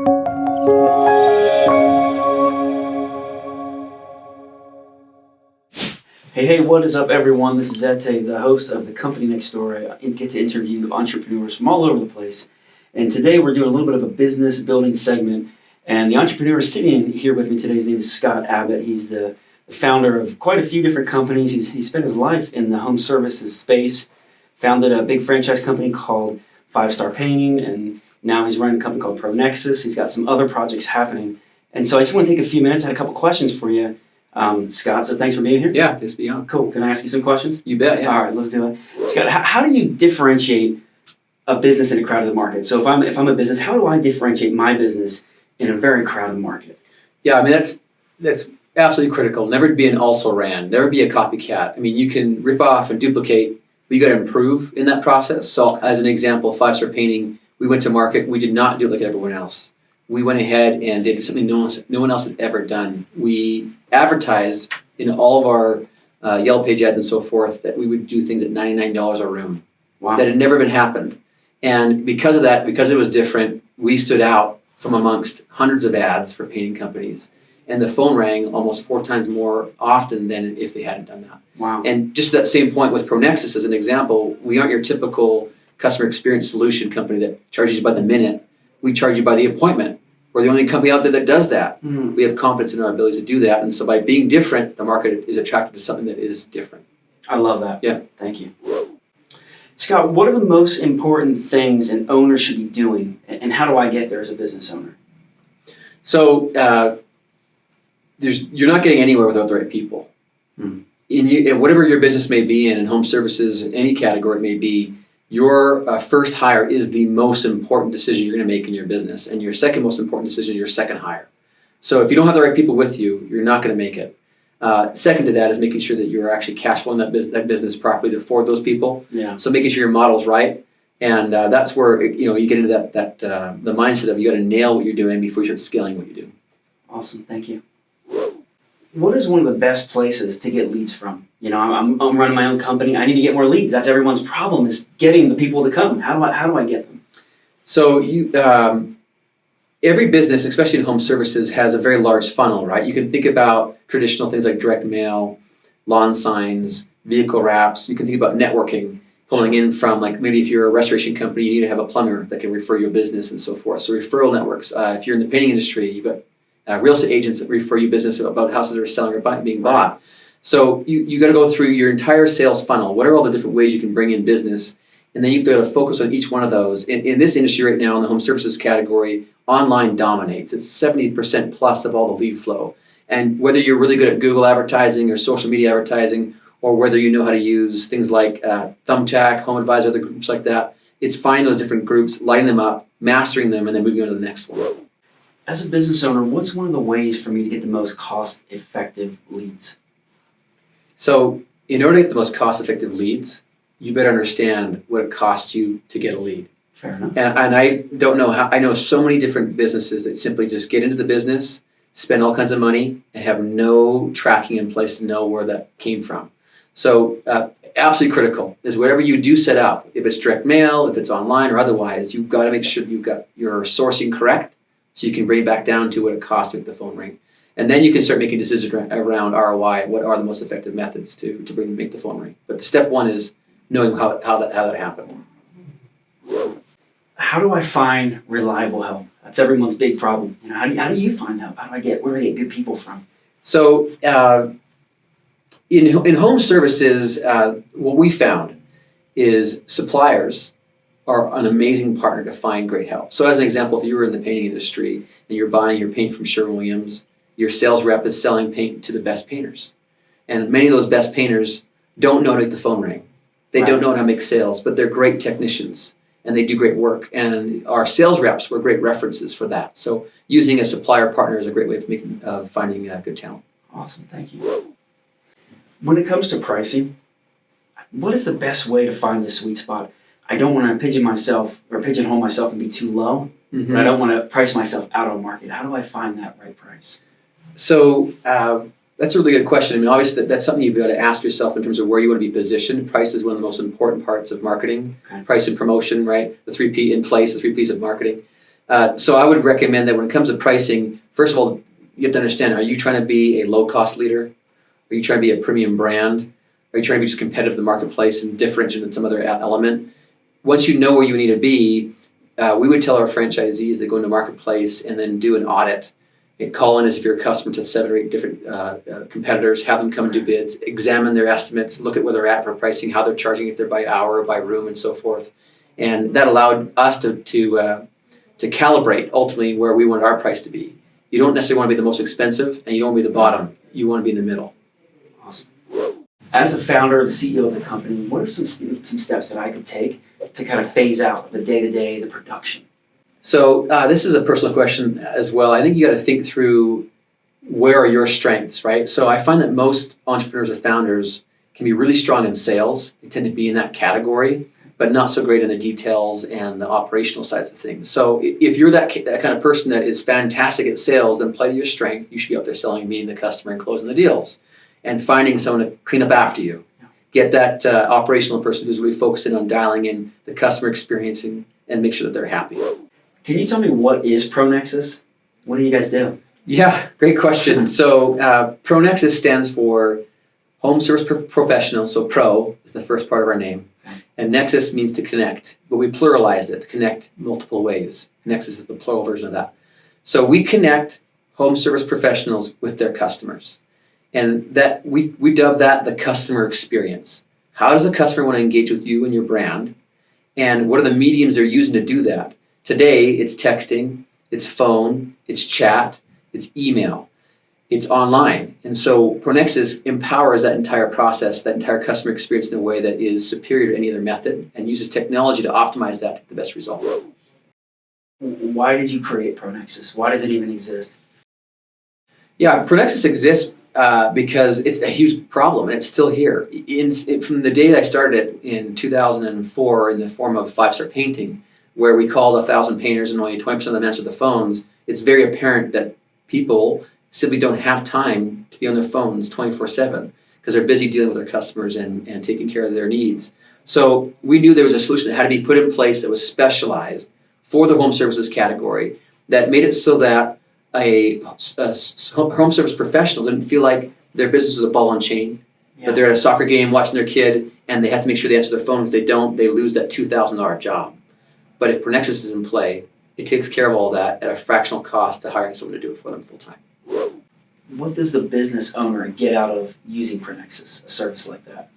Hey, what is up, everyone? This is Ete, the host of the Company Next Door. I get to interview entrepreneurs from all over the place. And today we're doing a little bit of a business building segment. And the entrepreneur sitting here with me today, his name is Scott Abbott. He's the founder of quite a few different companies. He spent his life in the home services space, founded a big franchise company called 5 Star Painting, and now he's running a company called ProNexis. He's got some other projects happening. And so I just want to take a few minutes. I had a couple questions for you. Scott, so thanks for being here. Yeah, just be on. Cool. Can I ask you some questions? You bet, yeah. All right, let's do it. Scott, how do you differentiate a business in a crowded market? So if I'm a business, how do I differentiate my business in a very crowded market? Yeah, I mean, that's absolutely critical. Never be an also-ran. Never be a copycat. I mean, you can rip off and duplicate, but you got to improve in that process. So as an example, 5 Star Painting, we went to market. We did not do it like everyone else. We went ahead and did something no one else had ever done. We advertised in all of our Yellow Page ads and so forth that we would do things at $99 a room. Wow. That had never been happened. And because of that, because it was different, we stood out from amongst hundreds of ads for painting companies. And the phone rang almost 4 times more often than if they hadn't done that. Wow. And just that same point with ProNexis as an example, we aren't your typical customer experience solution company that charges you by the minute. We charge you by the appointment. We're the only company out there that does that. Mm-hmm. We have confidence in our abilities to do that. And so by being different, the market is attracted to something that is different. I love that. Yeah. Thank you. Scott, what are the most important things an owner should be doing, and how do I get there as a business owner? So you're not getting anywhere without the right people. Mm-hmm. In whatever your business may be in home services, in any category it may be, your first hire is the most important decision you're going to make in your business, and your second most important decision is your second hire. So if you don't have the right people with you, you're not going to make it. Second to that is making sure that you're actually cash flowing that business properly to afford those people. Yeah. So making sure your model's right, and that's where you get into that the mindset of you got to nail what you're doing before you start scaling what you do. Awesome, thank you. What is one of the best places to get leads from? I'm running my own company. I need to get more leads. That's everyone's problem, is getting the people to come. How do I get them? So every business, especially in home services, has a very large funnel, right? You can think about traditional things like direct mail, lawn signs, vehicle wraps. You can think about networking, pulling in from, like, maybe if you're a restoration company, you need to have a plumber that can refer your business and so forth. So referral networks. If you're in the painting industry, you've got real estate agents that refer you business about houses that are selling or being bought. So you got to go through your entire sales funnel. What are all the different ways you can bring in business? And then you've got to focus on each one of those. In this industry right now, in the home services category, online dominates. It's 70% plus of all the lead flow. And whether you're really good at Google advertising or social media advertising, or whether you know how to use things like Thumbtack, Home Advisor, other groups like that, it's finding those different groups, lighting them up, mastering them, and then moving on to the next one. As a business owner, what's one of the ways for me to get the most cost-effective leads? So in order to get the most cost-effective leads, you better understand what it costs you to get a lead. Fair enough. And I don't know how. I know so many different businesses that simply just get into the business, spend all kinds of money, and have no tracking in place to know where that came from. So absolutely critical is whatever you do set up, if it's direct mail, if it's online or otherwise, you've got to make sure you've got your sourcing correct so you can bring it back down to what it costs to make the phone ring. And then you can start making decisions around ROI. What are the most effective methods to make the phone ring? But the step one is knowing how that happened. How do I find reliable help? That's everyone's big problem. How do you find help? Where do I get good people from? So in home services, what we found is suppliers are an amazing partner to find great help. So as an example, if you were in the painting industry and you're buying your paint from Sherwin-Williams, your sales rep is selling paint to the best painters. And many of those best painters don't know how to make the phone ring. They don't know how to make sales, but they're great technicians and they do great work. And our sales reps were great references for that. So using a supplier partner is a great way of finding good talent. Awesome, thank you. When it comes to pricing, what is the best way to find the sweet spot? I don't want to pigeonhole myself and be too low, Mm-hmm. but I don't want to price myself out of market. How do I find that right price? So that's a really good question. I mean, obviously, that's something you've got to ask yourself in terms of where you want to be positioned. Price is one of the most important parts of marketing. Okay. Price and promotion, right? The 3 P in place, the 3 Ps of marketing. So I would recommend that when it comes to pricing, first of all, you have to understand, are you trying to be a low-cost leader? Are you trying to be a premium brand? Are you trying to be just competitive in the marketplace and differentiate in some other element? Once you know where you need to be, we would tell our franchisees to go into the marketplace and then do an audit. And call in as if you're a customer to 7 or 8 different competitors, have them come and do bids, examine their estimates, look at where they're at for pricing, how they're charging, if they're by hour or by room and so forth. And that allowed us to calibrate ultimately where we wanted our price to be. You don't necessarily want to be the most expensive and you don't want to be the bottom. You want to be in the middle. Awesome. As a founder, the CEO of the company, what are some steps that I could take to kind of phase out the day-to-day, the production? So this is a personal question as well. I think you got to think through where are your strengths, right? So I find that most entrepreneurs or founders can be really strong in sales. They tend to be in that category, but not so great in the details and the operational sides of things. So if you're that kind of person that is fantastic at sales, then play to your strength. You should be out there selling, meeting the customer and closing the deals and finding someone to clean up after you. Get that operational person who's really focusing on dialing in the customer experience and make sure that they're happy. Can you tell me what is ProNexis? What do you guys do? Yeah, great question. So ProNexis stands for Home Service Professional. So Pro is the first part of our name. And Nexus means to connect, but we pluralized it, to connect multiple ways. Nexus is the plural version of that. So we connect home service professionals with their customers. And that we dub that the customer experience. How does a customer want to engage with you and your brand? And what are the mediums they're using to do that? Today, it's texting, it's phone, it's chat, it's email, it's online. And so ProNexis empowers that entire process, that entire customer experience in a way that is superior to any other method and uses technology to optimize that to get the best result. Why did you create ProNexis? Why does it even exist? Yeah, ProNexis exists because it's a huge problem and it's still here. From the day I started it in 2004 in the form of 5-star painting, where we called 1,000 painters and only 20% of them answered the phones, it's very apparent that people simply don't have time to be on their phones 24/7 because they're busy dealing with their customers and taking care of their needs. So we knew there was a solution that had to be put in place that was specialized for the home services category that made it so that a home service professional didn't feel like their business was a ball and chain, that they're at a soccer game watching their kid and they have to make sure they answer their phone. If they don't, they lose that $2,000 job. But if ProNexis is in play, it takes care of all that at a fractional cost to hiring someone to do it for them full time. What does the business owner get out of using ProNexis, a service like that?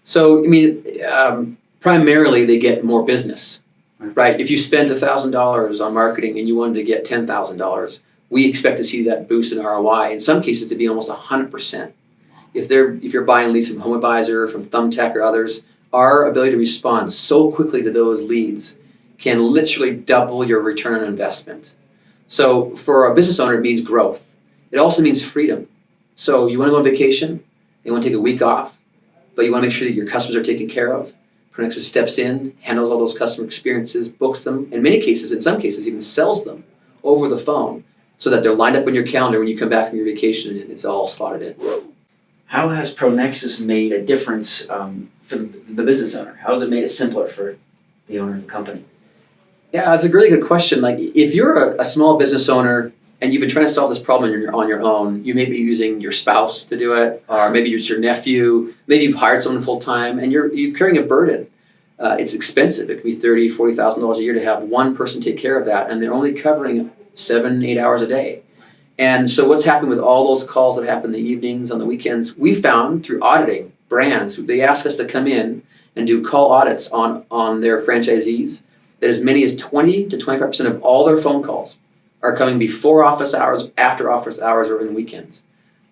So, I mean, primarily they get more business, right? If you spend $1,000 on marketing and you wanted to get $10,000, we expect to see that boost in ROI. In some cases, to be almost 100%. If you're buying leads from HomeAdvisor, from Thumbtack or others, our ability to respond so quickly to those leads can literally double your return on investment. So for a business owner, it means growth. It also means freedom. So you want to go on vacation, you want to take a week off, but you want to make sure that your customers are taken care of. ProNexis steps in, handles all those customer experiences, books them, in many cases, in some cases, even sells them over the phone so that they're lined up on your calendar when you come back from your vacation and it's all slotted in. How has ProNexis made a difference for the business owner? How has it made it simpler for the owner of the company? Yeah, that's a really good question. Like, if you're a small business owner and you've been trying to solve this problem on your own, you may be using your spouse to do it, or maybe it's your nephew, maybe you've hired someone full time, and you're carrying a burden. It's expensive. It could be $30,000, $40,000 a year to have one person take care of that, and they're only covering 7-8 hours a day. And so what's happening with all those calls that happen in the evenings, on the weekends, we found through auditing brands, they ask us to come in and do call audits on their franchisees, that as many as 20 to 25% of all their phone calls are coming before office hours, after office hours, or in weekends.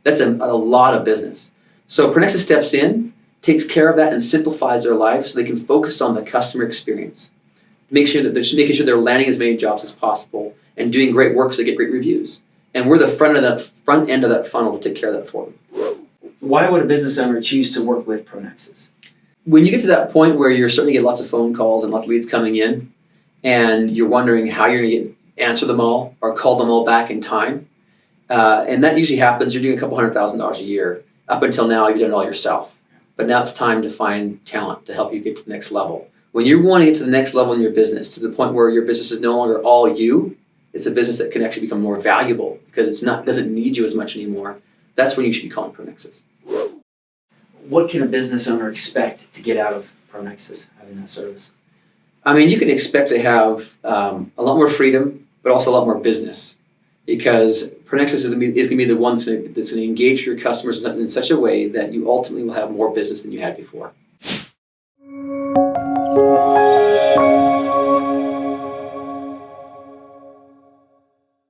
That's a lot of business. So ProNexis steps in, takes care of that, and simplifies their life so they can focus on the customer experience. Making sure they're landing as many jobs as possible and doing great work so they get great reviews. And we're the front end of that funnel to take care of that for them. Why would a business owner choose to work with ProNexis? When you get to that point where you're starting to get lots of phone calls and lots of leads coming in, and you're wondering how you're going to answer them all or call them all back in time, and that usually happens, you're doing a couple $100,000 a year. Up until now, you've done it all yourself. But now it's time to find talent to help you get to the next level. When you want to get to the next level in your business, to the point where your business is no longer all you, it's a business that can actually become more valuable because doesn't need you as much anymore. That's when you should be calling ProNexis. What can a business owner expect to get out of ProNexis having that service? I mean, you can expect to have a lot more freedom, but also a lot more business, because ProNexis is going to be the one that's going to engage your customers in such a way that you ultimately will have more business than you had before.